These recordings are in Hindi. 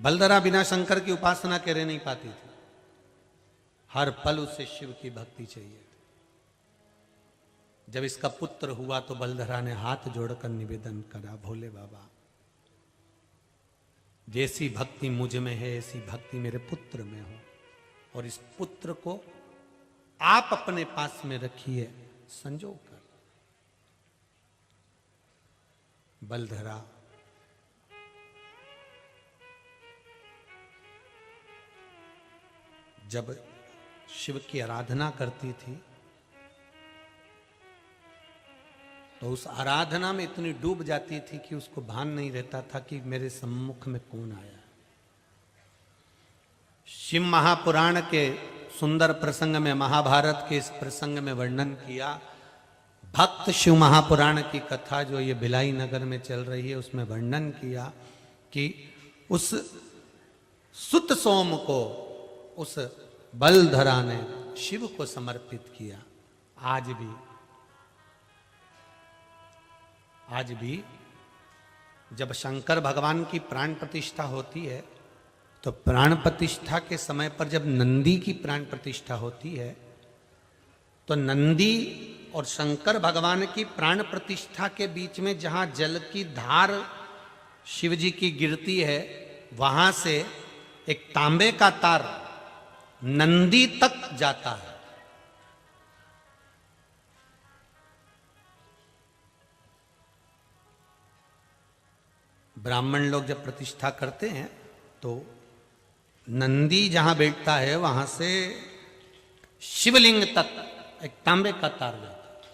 बलधरा बिना शंकर की उपासना के रह नहीं पाती थी। हर पल उसे शिव की भक्ति चाहिए थी। जब इसका पुत्र हुआ तो बलधरा ने हाथ जोड़कर निवेदन करा, भोले बाबा जैसी भक्ति मुझ में है ऐसी भक्ति मेरे पुत्र में हो, और इस पुत्र को आप अपने पास में रखिए संजो कर। बलधरा जब शिव की आराधना करती थी तो उस आराधना में इतनी डूब जाती थी कि उसको भान नहीं रहता था कि मेरे सम्मुख में कौन आया। शिव महापुराण के सुंदर प्रसंग में, महाभारत के इस प्रसंग में वर्णन किया। भक्त शिव महापुराण की कथा जो ये भिलाई नगर में चल रही है उसमें वर्णन किया कि उस सुत सोम को उस बलधरा ने शिव को समर्पित किया। आज भी जब शंकर भगवान की प्राण प्रतिष्ठा होती है तो प्राण प्रतिष्ठा के समय पर जब नंदी की प्राण प्रतिष्ठा होती है तो नंदी और शंकर भगवान की प्राण प्रतिष्ठा के बीच में जहां जल की धार शिव जी की गिरती है वहां से एक तांबे का तार नंदी तक जाता है। ब्राह्मण लोग जब प्रतिष्ठा करते हैं तो नंदी जहां बैठता है वहां से शिवलिंग तक एक तांबे का तार जाता है।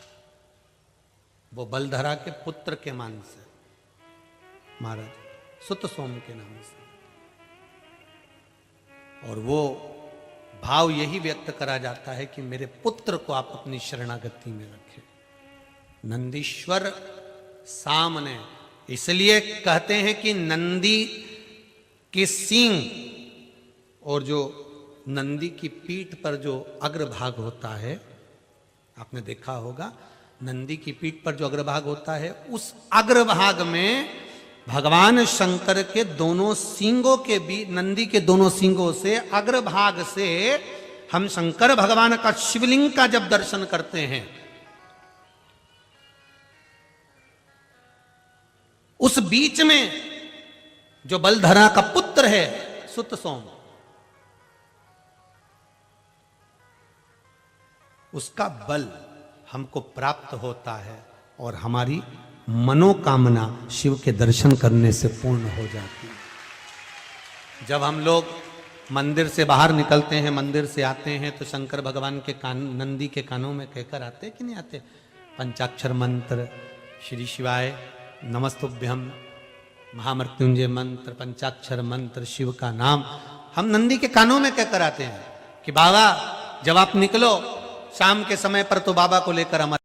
वो बलधरा के पुत्र के मान से, महाराज सुत सोम के नाम से, और वो भाव यही व्यक्त करा जाता है कि मेरे पुत्र को आप अपनी शरणागति में रखें। नंदीश्वर सामने इसलिए कहते हैं कि नंदी के सींग और जो नंदी की पीठ पर जो अग्रभाग होता है, आपने देखा होगा नंदी की पीठ पर जो अग्रभाग होता है उस अग्रभाग में भगवान शंकर के दोनों सींगों के बीच, नंदी के दोनों सींगों से अग्रभाग से हम शंकर भगवान का शिवलिंग का जब दर्शन करते हैं उस बीच में जो बलधरा का पुत्र है सुत सोम, उसका बल हमको प्राप्त होता है और हमारी मनोकामना शिव के दर्शन करने से पूर्ण हो जाती है। जब हम लोग मंदिर से बाहर निकलते हैं, मंदिर से आते हैं तो शंकर भगवान के कान, नंदी के कानों में कहकर आते कि नहीं आते? पंचाक्षर मंत्र, श्री शिवाय नमस्तुभ्यम, महामृत्युंजय मंत्र, पंचाक्षर मंत्र, शिव का नाम हम नंदी के कानों में कहकर आते हैं कि बाबा जब आप निकलो शाम के समय पर तो बाबा को लेकर हमारे